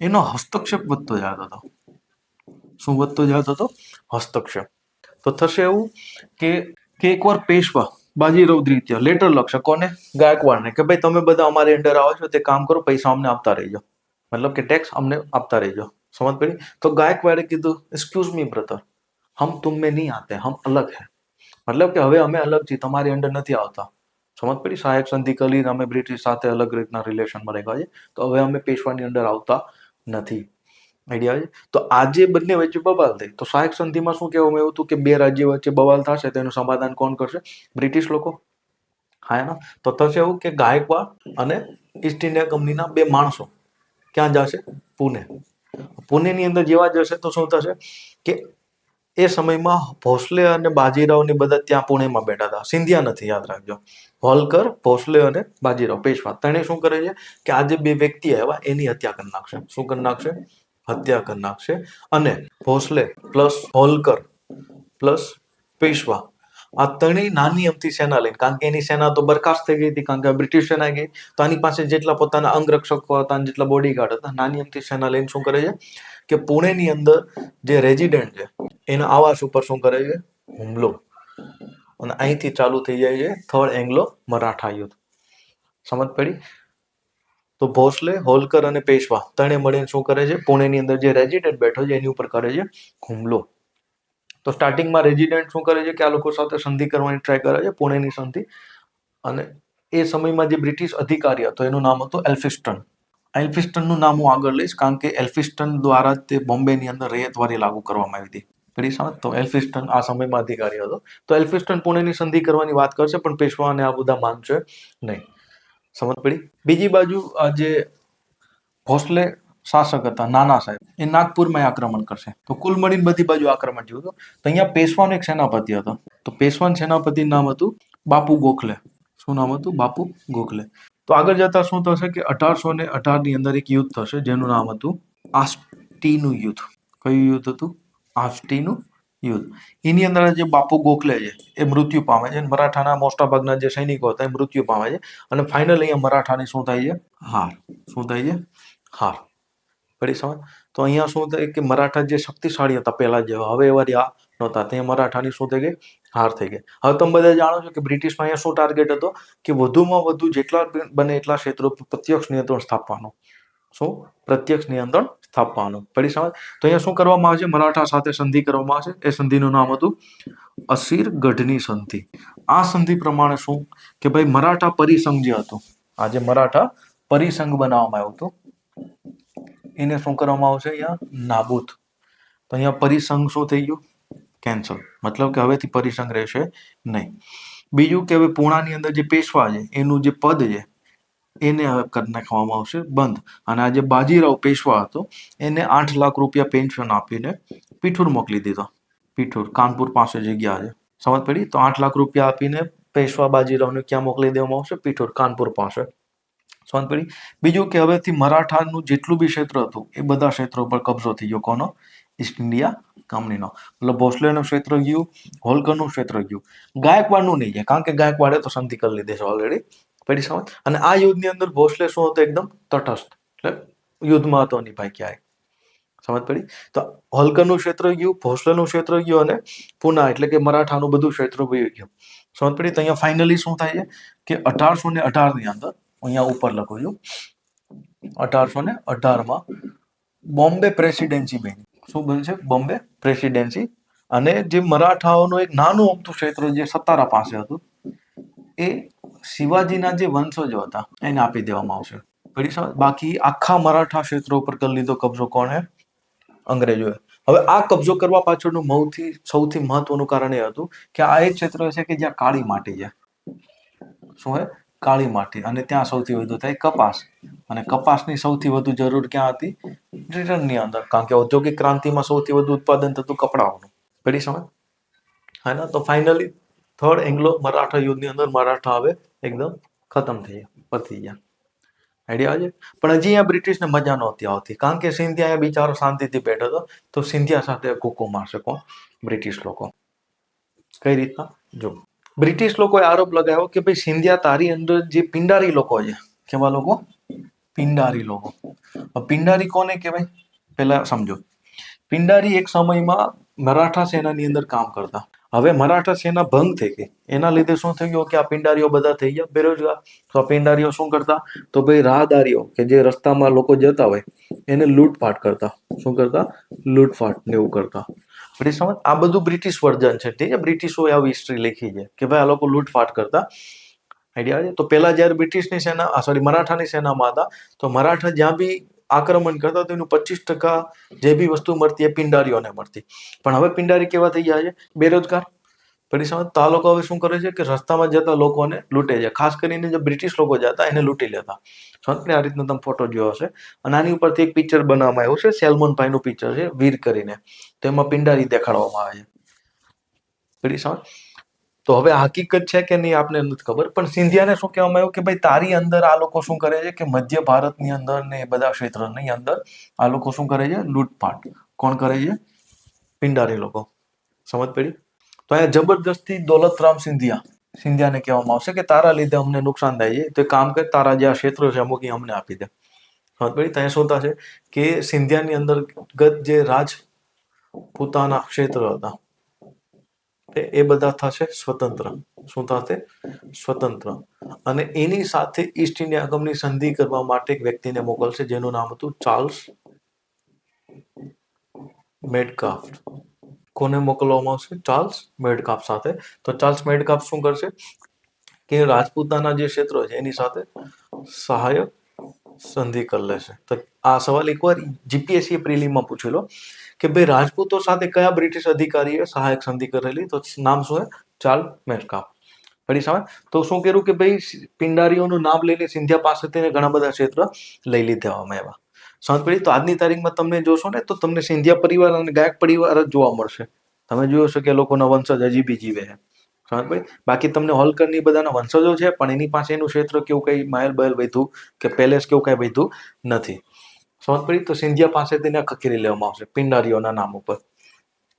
એનો હસ્તક્ષેપ વધતો જતો હતો. શું વધતો જતો હતો? હસ્તક્ષેપ. તો થશે એવું કે એકવાર પેશવા બાજીરાવ દ્વિતીય લેટર લખશે કોને? ગાયકવાડને કે ભાઈ તમે બધા અમારી અંડર આવો છો તે કામ કરો, પૈસા અમને આપતા રહેજો, મતલબ કે ટેક્સ અમને આપતા રહેજો. समझ पड़ी? तो गायकवाड़े કીધું એક્સક્યુઝ મી બ્રધર, હમ तुम में नहीं आते, हम अलग है. મતલબ કે હવે અમે અલગ છીએ, તમારી અંડર નથી આવતા. સમજ પડી? સહાયક સંધિ કરી અમે બ્રિટિશ સાથે અલગ રીતના રિલેશનમાં રહ્યા છે તો હવે અમે પેશવાની અંડર આવતા નથી. આઈડિયા છે? તો આજે બંને વચ્ચે બવાલ થઈ. તો સહાયક સંધિમાં શું કહેવામાં આવ્યું હતું કે બે રાજ્ય વચ્ચે બવાલ થશે તેનું સમાધાન કોણ કરશે? બ્રિટિશ લોકો. હા એના તો થશે એવું કે ગાયકવાડ અને ઈસ્ટ ઇન્ડિયા કંપનીના બે માણસો ક્યાં જશે? પુણે. પુણેની અંદર જેવા જશે તો શું થશે કે એ સમયમાં ભોસલે અને બાજીરાવની બધા ત્યાં પુણેમાં બેઠા હતા. સિંધિયા નથી, યાદ રાખજો. હોલકર, ભોસલે અને બાજીરાવ પેશવા ત્રણે શું કરે છે કે આજે બે વ્યક્તિ આવ્યા એની હત્યા કરી નાખશે. શું કરી નાખશે? હત્યા કરી નાખશે. અને ભોસલે પ્લસ હોલકર પ્લસ પેશવા આ ત્રણેય નાની અમથી સેના લઈને, કારણ કે એની સેના તો બરખાસ્ત થઈ ગઈ હતી કારણ કે બ્રિટિશ સેના ગઈ, તો આની પાસે જેટલા પોતાના અંગરક્ષકો હતા જેટલા બોડીગાર્ડ હતા નાની અમથી સેના લઈને શું કરે છે કે પુણેની અંદર જે રેઝિડન્ટ છે એના આવાસ ઉપર શું કરે છે? હુમલો. અને અહીંથી ચાલુ થઈ જાય છે થર્ડ એંગ્લો મરાઠા યુદ્ધ. સમજ પડી? તો ભોસલે, હોલકર અને પેશવા ત્રણે મળીને શું કરે છે? પુણેની અંદર જે રેઝિડન્ટ બેઠો છે એની ઉપર કરે છે હુમલો. તો સ્ટાર્ટિંગમાં રેઝિડન્ટ શું કરે છે કે આ લોકો સાથે સંધિ કરવાની ટ્રાય કરે છે, પુણેની સંધિ. અને એ સમયમાં જે બ્રિટિશ અધિકારી હતો એનું નામ હતું એલ્ફિસ્ટન. એલ્ફિસ્ટનનું નામ હું આગળ લઈશ કારણ કે એલ્ફિસ્ટન દ્વારા તે બોમ્બેની અંદર રૈયતવારી લાગુ કરવામાં આવી હતી. તો એલ્ફિસ્ટન આ સમયમાં અધિકારી હતો. તો એલ્ફિસ્ટન પુણેની સંધિ કરવાની વાત કરશે પણ પેશવાને આ બધા માનશે નહીં. સમજ પડી? બીજી બાજુ આ જે ભોસલે શાસક હતા નાના સાહેબ, એ નાગપુરમાં આક્રમણ કરશે. તો કુલ મળીને બધી બાજુ આક્રમણ થયું હતું. તો અહીંયા પેશવાનો એક સેનાપતિ હતો. તો પેશવાન સેનાપતિનું નામ હતું બાપુ ગોખલે. શું નામ હતું? બાપુ ગોખલે. તો આગળ જતા શું થશે કે 1818 ની અંદર એક યુદ્ધ થશે જેનું નામ હતું આષ્ટીનું યુદ્ધ. કયું યુદ્ધ હતું? આષ્ટીનું યુદ્ધ. એની અંદર જે બાપુ ગોખલે છે એ મૃત્યુ પામે છે. મરાઠાના મોટા ભાગના જે સૈનિકો હતા એ મૃત્યુ પામે છે. અને ફાઇનલ અહીંયા મરાઠાની શું થાય છે? હાર. શું થાય છે? હાર. પડી સમજ? તો અહીંયા શું થાય કે મરાઠા જે શક્તિશાળી હતા પહેલા જેવા, હવે એવા રહ્યા નહોતા. ત્યાં મરાઠાની શું થઈ ગઈ? હાર થઈ ગઈ. હવે તમે બધા જાણો છો કે બ્રિટિશમાં અહીંયા શું ટાર્ગેટ હતો કે વધુમાં વધુ જેટલા બને એટલા ક્ષેત્રો પર પ્રત્યક્ષ નિયંત્રણ સ્થાપવાનું. શું? પ્રત્યક્ષ નિયંત્રણ સ્થાપવાનું. પડી સમજ? તો અહીંયા શું કરવામાં આવે છે? મરાઠા સાથે સંધિ કરવામાં આવે છે. એ સંધિનું નામ હતું અસીરગઢની સંધિ. આ સંધિ પ્રમાણે શું કે ભાઈ મરાઠા પરિસંઘ જે હતું, આ જે મરાઠા પરિસંઘ બનાવવામાં આવ્યું હતું એને શું કરવામાં આવશે? અહીંયા નાબૂદ. તો અહીંયા પરિસંઘ શું થઈ ગયું? કેન્સલ. મતલબ કે હવેથી પરિસંઘ રહેશે નહીં. બીજું કે હવે પૂણાની અંદર જે પેશવા છે એનું જે પદ છે એને કરી નાખવામાં આવશે બંધ. અને આ જે બાજીરાવ પેશવા હતો એને 8 લાખ રૂપિયા પેન્શન આપીને પીઠુર મોકલી દીધો. પીઠુર કાનપુર પાસે જગ્યા છે. સમજ પડી? તો 8 લાખ રૂપિયા આપીને પેશવા બાજીરાવને ક્યાં મોકલી દેવામાં આવશે? પીઠુર કાનપુર પાસે. સમજ પડી? બીજું કે હવેથી મરાઠાનું જેટલું બી ક્ષેત્ર હતું એ બધા ક્ષેત્રો પર કબજો થઈ ગયો. કોનો? ઈસ્ટ ઇન્ડિયા કંપનીનો. મતલબ ભોસલેનું ક્ષેત્ર ગયું, હોલકરનું ક્ષેત્ર ગયું. ગાયકવાડનું નહીં જાય કારણ કે ગાયકવાડે તો સંધિ કરી લીધી છે ઓલરેડી. પડી સમજ? અને આ યુદ્ધની અંદર ભોસલે શું હતો? એકદમ તટસ્થ. એટલે યુદ્ધમાં હતો નહીં ભાઈ ક્યાંય. સમજ પડી? તો હોલકરનું ક્ષેત્ર ગયું, ભોસલેનું ક્ષેત્ર ગયું અને પુના એટલે કે મરાઠાનું બધું ક્ષેત્ર વયું ગયું. સમજ પડી? તો અહીંયા ફાઇનલી શું થાય છે કે 1818 ની અંદર અહીંયા ઉપર લખું છું 1818 બોમ્બે પ્રેસિડેન્સી બની. શું બનશે? બોમ્બે પ્રેસિડેન્સી. અને જે મરાઠાઓનું એક નાનું અમથું ક્ષેત્ર જે સતારા પાસે હતું એ શિવાજીના જે વંશજો હતા એને આપી દેવામાં આવશે. બાકી આખા મરાઠા ક્ષેત્રો ઉપર કરી લીધો કબજો કોણે? અંગ્રેજોએ. હવે આ કબજો કરવા પાછળનું સૌથી મહત્વનું કારણ એ હતું કે આ એક ક્ષેત્ર છે કે જ્યાં કાળી માટી છે. શું હે? કાળી માટી. અને ત્યાં સૌથી વધુ થાય કપાસ. અને કપાસની સૌથી વધુ જરૂર ક્યાં હતી? બ્રિટનની અંદર. કારણ કે ઔદ્યોગિક ક્રાંતિમાં સૌથી વધુ ઉત્પાદન થતું કપડાઓનું. પડી સમજ? હા ને? તો ફાઇનલી થર્ડ એંગ્લો મરાઠા યુદ્ધની અંદર મરાઠા હવે એકદમ ખતમ થઈ ગયા, પતી ગયા. આઈડિયા આવે છે? પણ હજી અહીંયા બ્રિટિશને મજા નહોતી આવતી કારણ કે સિંધિયા બિચારો શાંતિથી બેઠો હતો. તો સિંધિયા સાથે કૂકો મારશે કોણ? બ્રિટિશ લોકો. કઈ રીતના? જો બ્રિટિશ લોકોએ આરોપ લગાવ્યો કે ભાઈ સિંધિયા તારી અંદર જે પિંડારી લોકો છે. કેવા લોકો? પિંડારી લોકો. પિંડારી કોને કહેવાય? પહેલા સમજો. પિંડારી એક સમયમાં મરાઠા સેનાની અંદર કામ કરતા. હવે મરાઠા સેના ભંગ થઈ ગઈ. એના લીધે શું થઈ ગયું કે આ પિંડારીઓ બધા થઈ ગયા બેરોજગાર. તો આ પિંડારીઓ શું કરતા? તો ભાઈ રાહદારીઓ કે જે રસ્તામાં લોકો જતા હોય એને લૂંટફાટ કરતા. શું કરતા? લૂંટફાટ ને એવું કરતા. પછી સમજ? આ બધું બ્રિટિશ વર્જન છે. ઠીક છે? બ્રિટિશોએ આવી હિસ્ટ્રી લખી છે કે ભાઈ આ લોકો લૂંટફાટ કરતા. આઈડિયા આવે? તો પહેલા જયારે બ્રિટિશની સેના મરાઠાની સેનામાં હતા તો મરાઠા જ્યાં બી આક્રમણ કરતા તો એનું 25% જે બી વસ્તુ મળતી એ પિંડારીઓને મળતી. પણ હવે પિંડારી કેવા થઈ ગયા છે? બેરોજગાર. પછી સમજ? તો આ લોકો હવે શું કરે છે કે રસ્તામાં જતા લોકોને લૂંટે છે. ખાસ કરીને જે બ્રિટિશ લોકો જતા એને લૂંટી લેતા. સમજ? આ રીતનો તમે ફોટો જોયો હશે. અને આની ઉપરથી એક પિક્ચર બનાવવામાં આવ્યું છે. સેલ્મન ભાઈનું પિક્ચર છે વીર કરીને. તો એમાં પિંડારી દેખાડવામાં આવે છે. પછી સમજ? તો હવે હકીકત છે કે નહીં આપને નથી ખબર. પણ સિંધિયાને શું કહેવામાં આવ્યું કે ભાઈ તારી અંદર આ લોકો શું કરે છે કે મધ્ય ભારતની અંદર ને એ બધા ક્ષેત્રની અંદર આ લોકો શું કરે છે? લૂંટફાટ. કોણ કરે છે? પિંડારી લોકો. સમજ પડી? તો અહીંયા જબરદસ્તી દોલતરામ સિંધિયાને કહેવામાં આવશે કે તારા લીધે અમને નુકસાન થાય છે તો કામ કર, તારા જે આ ક્ષેત્રો છે અમુક અમને આપી દે. સમજ પડી? ત્યાં શું થશે કે સિંધિયાની અંતર્ગત જે રાજપૂતાના ક્ષેત્ર હતા એ બધા થશે સ્વતંત્ર. શું થશે? સ્વતંત્ર. અને એની સાથે ઈસ્ટ ઇન્ડિયા કંપની સંધિ કરવા માટે એક વ્યક્તિને મોકલશે જેનું નામ હતું ચાર્લ્સ મેડકાફ. કોને મોકલવામાં આવશે? ચાર્લ્સ મેડકાફ સાથે. તો ચાર્લ્સ મેડકાફ શું કરશે કે રાજપૂતાના જે ક્ષેત્રો છે એની સાથે સહાયક સંધિ કરી લેશે. તો આ સવાલ એકવાર જીપીએસસી પ્રિલિમમાં પૂછેલો કે ભાઈ રાજપૂતો સાથે કયા બ્રિટિશ અધિકારીએ સહાયક સંધિ કરેલી? તો નામ શું છે? ચાર્લ્સ મેડકાફ. પડી સમજ? તો શું કર્યું કે ભાઈ પિંડારીઓનું નામ લઈને સિંધિયા પાસેથી ઘણા બધા ક્ષેત્ર લઈ લીધવામાં આવ્યા. સમજ પડી? તો આજની તારીખમાં તમે જોશો ને તો તમને સિંધિયા પરિવાર અને ગાયક પરિવાર જ જોવા મળશે. તમે જોયો છો કે લોકોના વંશજ હજી બી જીવે છે. સમજ પડી? બાકી તમને હોલકર ની બધાના વંશજો છે પણ એની પાસે એનું ક્ષેત્ર કેવું કઈ મહેલ બહેલ વધ્યું કે પેલેસ કેવું કઈ વધ્યું નથી. સમજ પડી? તો સિંધિયા પાસેથી ખખેરી લેવામાં આવશે પિંડારીઓના નામ ઉપર.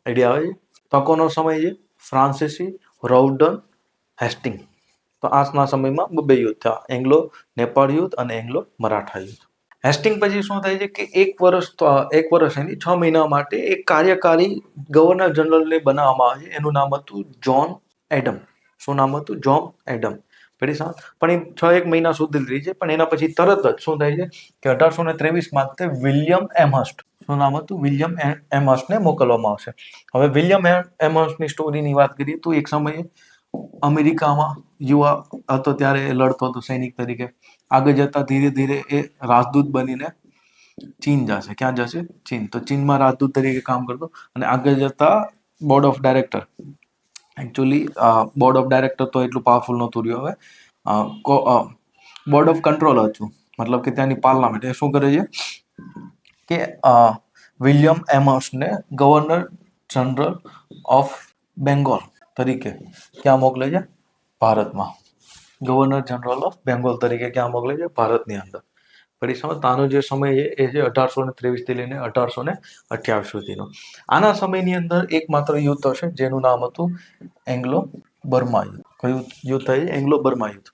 આઈડિયા આવે છે? તકોનો સમય છે ફ્રાન્સિસી, રાઉડન, હેસ્ટિંગ. તો આજના સમયમાં બે યુદ્ધ થયા, એંગ્લો નેપાળ યુદ્ધ અને એંગ્લો મરાઠા યુદ્ધ. હેસ્ટિંગ પછી શું થાય છે કે એક વર્ષ એની 6 મહિના માટે એક કાર્યકારી ગવર્નર જનરલને બનાવવામાં આવે છે. એનું નામ હતું જ્હોન એડમ. શું નામ હતું? John Adam. પણ એ 6 મહિના સુધી રહી છે. પણ એના પછી તરત જ શું થાય છે કે 1823 વિલિયમ એમહર્સ્ટ, શું નામ હતું? વિલિયમ એમહર્સ્ટને મોકલવામાં આવશે. હવે વિલિયમ એમહર્સ્ટની સ્ટોરીની વાત કરીએ તો એક સમયે અમેરિકામાં યુવા હતો ત્યારે એ લડતો હતો સૈનિક તરીકે. આગળ જતા ધીરે ધીરે એ રાજદૂત બનીને ચીન જશે. ક્યાં જશે? ચીન. તો ચીનમાં રાજદૂત તરીકે કામ કરતો અને આગળ જતા board of director. Actually board of director તો એટલું પાવરફુલ નહોતું રહ્યું. હવે બોર્ડ ઓફ કંટ્રોલ હતું, મતલબ કે ત્યાંની પાર્લામેન્ટ. એ શું કરે છે કે વિલિયમ એમહર્સ્ટને ગવર્નર જનરલ ઓફ બેંગોલ તરીકે ક્યાં મોકલે છે? ભારતમાં. ગવર્નર જનરલ ઓફ બેંગોલ તરીકે ક્યાં મોકલે છે? ભારતની અંદર. પડી સમજ? આનો જે સમય છે એ છે 1823 થી લઈને 1828 સુધીનો. આના સમયની અંદર એકમાત્ર યુદ્ધ હશે જેનું નામ હતું એંગ્લો બર્મા યુદ્ધ. કયું યુદ્ધ થાય? એંગ્લો બર્મા યુદ્ધ.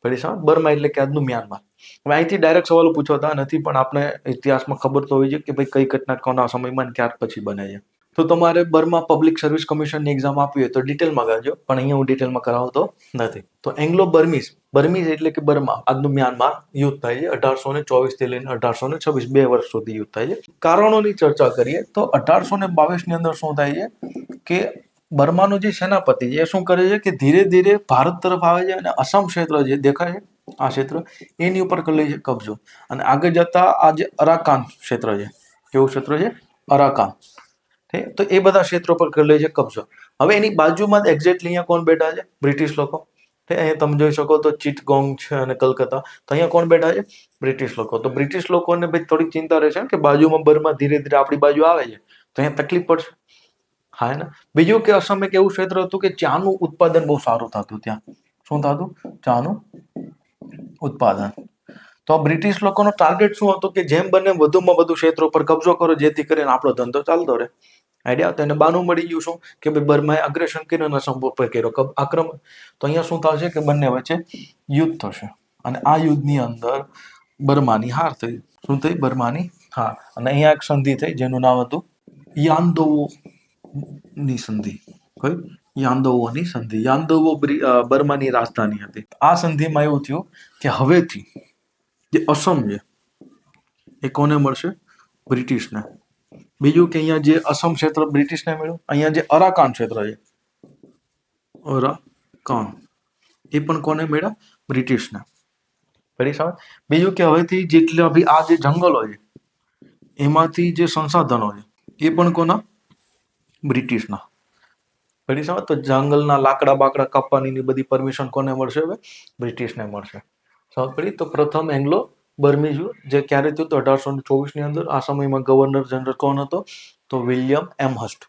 પડી સમજ? બર્મા એટલે કે આજનું મ્યાનમાર. હવે અહીંથી ડાયરેક્ટ સવાલો પૂછાતા નથી પણ આપણે ઇતિહાસમાં ખબર તો હોય છે કે ભાઈ કઈ ઘટના કોના સમયમાં ક્યાર પછી બને છે. તો તમારે બર્મા પબ્લિક સર્વિસ કમિશનની એક્ઝામ આપવી હોય તો ડિટેલમાં કરજો, પણ અહીંયા હું ડિટેલમાં કરાવતો નથી. તો એંગ્લો બર્મીઝ એટલે કે બર્મા, આજનું મ્યાનમાર યુદ્ધ થાય છે 1824 થી લઈને 1826, 2 વર્ષ સુધી યુદ્ધ થાય છે. કારણોની ચર્ચા કરીએ તો 1822 ની અંદર શું થાય છે કે બર્માનો જે સેનાપતિ છે એ શું કરે છે કે ધીરે ધીરે ભારત તરફ આવે છે અને અસમ ક્ષેત્ર જે દેખાય છે આ ક્ષેત્ર એની ઉપર કરી લે છે કબજો. અને આગળ જતા આ જે અરાકાન ક્ષેત્ર છે, કેવું ક્ષેત્ર છે? અરાકાન. તો એ બધા ક્ષેત્રો પર કરી લે છે કબજો. હવે એની બાજુમાં એક્ઝેક્ટલી અહીંયા કોણ બેઠા છે? બ્રિટિશ લોકો. અહીંયા તમે જોઈ શકો તો ચિટગોંગ છે અને કલકત્તા. તો અહીંયા કોણ બેઠા છે? બ્રિટિશ લોકો. તો બ્રિટિશ લોકોને ભાઈ થોડીક ચિંતા રહેશે કે બાજુમાં બર્મા ધીરે ધીરે આપણી બાજુ આવે છે તો અહીંયા તકલીફ પડશે. હા ને. બીજું કે અસમ એક એવું ક્ષેત્ર હતું કે ચાનું ઉત્પાદન બહુ સારું થતું ત્યાં. શું થતું? ચાનું ઉત્પાદન. તો બ્રિટિશ લોકોનો ટાર્ગેટ શું હતો કે જેમ બને વધુમાં વધુ ક્ષેત્રો પર કબજો કરો જેથી કરીને આપણો ધંધો ચાલતો રહે. આઈડિયા? તો એને બાનું મળી ગયું શું કે ભાઈ બર્માએ અગ્રેસન કર્યું અને અસમ પર કર્યો આક્રમણ. તો અહીંયા શું થશે કે બંને વચ્ચે યુદ્ધ થશે અને આ યુદ્ધની અંદર બર્માની હાર થઈ. શું થઈ? બર્માની હાર. અને અહીંયા એક સંધિ થઈ જેનું નામ હતું યાન્દોવોની સંધિ. કઈ? યાન્દોવોની સંધિ. યાન્દોવો બર્માની રાજધાની હતી. આ સંધિમાં એવું થયું કે હવેથી જે અસમ છે એ કોને મળશે? બ્રિટિશને. બીજું કે અહીંયા જે અસમ ક્ષેત્ર બ્રિટિશને મળ્યું, અહીંયા જે અરાકાન ક્ષેત્ર છે, અરાકાન, એ પણ કોને મળ્યા? બ્રિટિશને. બીજું કે હવેથી જેટલા બી આ જે જંગલો છે એમાંથી જે સંસાધનો છે એ પણ કોના? બ્રિટિશના. તો જંગલના લાકડા બાકડા કાપવાની બધી પરમિશન કોને મળશે? હવે બ્રિટિશને મળશે. સમજ પડી? તો પ્રથમ એંગ્લો બર્મીઝ યુદ્ધ જે ક્યારે થયું? તો 1824 ની અંદર. આ સમયમાં ગવર્નર જનરલ કોણ હતો? તો વિલિયમ એમહર્સ્ટ.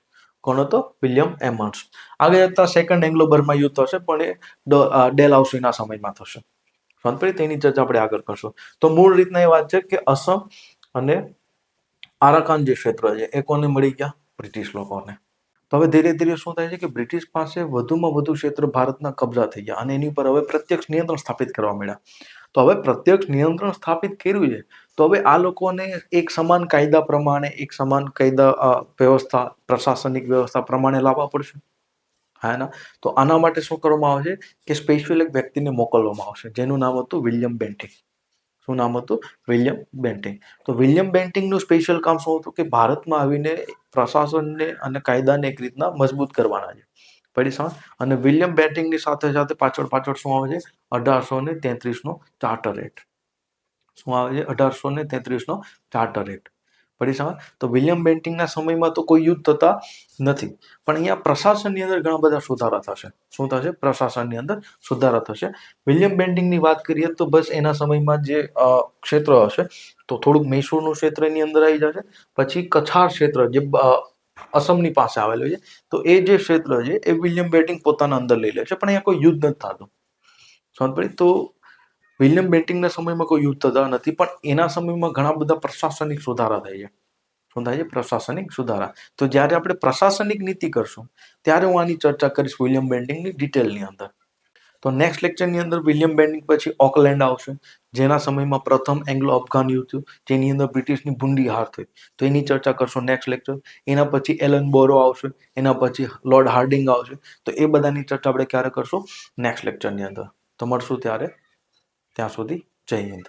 કોણ હતો? William Amherst. આગળ જતા સેકન્ડ એંગ્લો બર્મા યુદ્ધ થશે પણ એ ડેલહાઉસીના સમયમાં થશે. સમજ પડી? તેની ચર્ચા આપણે આગળ કરશું. તો મૂળ રીતના એ વાત છે કે અસમ અને આરાકાન જે ક્ષેત્ર છે એ કોને મળી ગયા? બ્રિટિશ લોકોને. તો હવે ધીરે ધીરે શું થાય છે કે બ્રિટિશ પાસે વધુમાં વધુ ક્ષેત્ર ભારતના કબજા થઈ ગયા અને એની પર હવે પ્રત્યક્ષ નિયંત્રણ સ્થાપિત કરવા મળ્યા. તો તો હવે પ્રત્યક્ષ નિયંત્રણ સ્થાપિત કર્યું છે, તો હવે આ લોકોને એક સમાન કાયદા પ્રમાણે, એક સમાન કાયદા વ્યવસ્થા, પ્રશાસનિક વ્યવસ્થા પ્રમાણે લાવવા પડશે. હા ના, તો આના માટે શું કરવામાં આવશે કે સ્પેશિયલ એક વ્યક્તિને મોકલવામાં આવશે, જેનું નામ હતું વિલિયમ બેન્ટિંગ. શું નામ હતું? William Bentinck. તો વિલિયમ બેન્ટિંગનું સ્પેશિયલ કામ શું હતું કે ભારતમાં આવીને પ્રશાસનને અને કાયદાને એક રીતના મજબૂત કરવાના છે. પડી સમજ? અને વિલિયમ બેન્ટિંગની સાથે સાથે પાછળ શું આવે છે? 1833નો ચાર્ટર એક્ટ. શું આવે છે? 1833નો ચાર્ટર એક્ટ. પડી સમજ? તો વિલિયમ બેન્ટિંગના સમયમાં તો કોઈ યુદ્ધ થતા નથી, પણ અહીંયા પ્રશાસનની અંદર ઘણા બધા સુધારા થશે. શું થશે? પ્રશાસનની અંદર સુધારા થશે. વિલિયમ બેન્ટિંગની વાત કરીએ તો બસ એના સમયમાં જે ક્ષેત્ર હશે, તો થોડુંક મૈસૂરનું ક્ષેત્ર એની અંદર આવી જશે, પછી કછાર ક્ષેત્ર જે અસમની પાસે આવેલું છે, તો એ જે ક્ષેત્ર છે એ વિલિયમ બેન્ટિંગ પોતાના અંદર લઈ લે છે, પણ અહીંયા કોઈ યુદ્ધ નથી થતું. સમજ પડી? તો વિલિયમ બેન્ટિંગના સમયમાં કોઈ યુદ્ધ થતા નથી, પણ એના સમયમાં ઘણા બધા પ્રશાસનિક સુધારા થાય છે. શું થાય છે? પ્રશાસનિક સુધારા. તો જ્યારે આપણે પ્રશાસનિક નીતિ કરશું ત્યારે હું આની ચર્ચા કરીશ વિલિયમ બેન્ટિંગની ડિટેલની અંદર. તો નેક્સ્ટ લેક્ચરની અંદર વિલિયમ બેન્ટિંગ પછી ઓકલેન્ડ આવશે, જેના સમયમાં પ્રથમ એંગ્લો અફઘાન યુદ્ધ થયું, જેની અંદર બ્રિટિશની ભૂંડી હાર થઈ, તો એની ચર્ચા કરશું નેક્સ્ટ લેક્ચર. એના પછી એલન બોરો આવશે, એના પછી લોર્ડ હાર્ડિંગ આવશે, તો એ બધાની ચર્ચા આપણે ક્યારે કરશું? નેક્સ્ટ લેક્ચરની અંદર. તો મળશું ત્યારે. ત્યાં સુધી જય હિન્દ.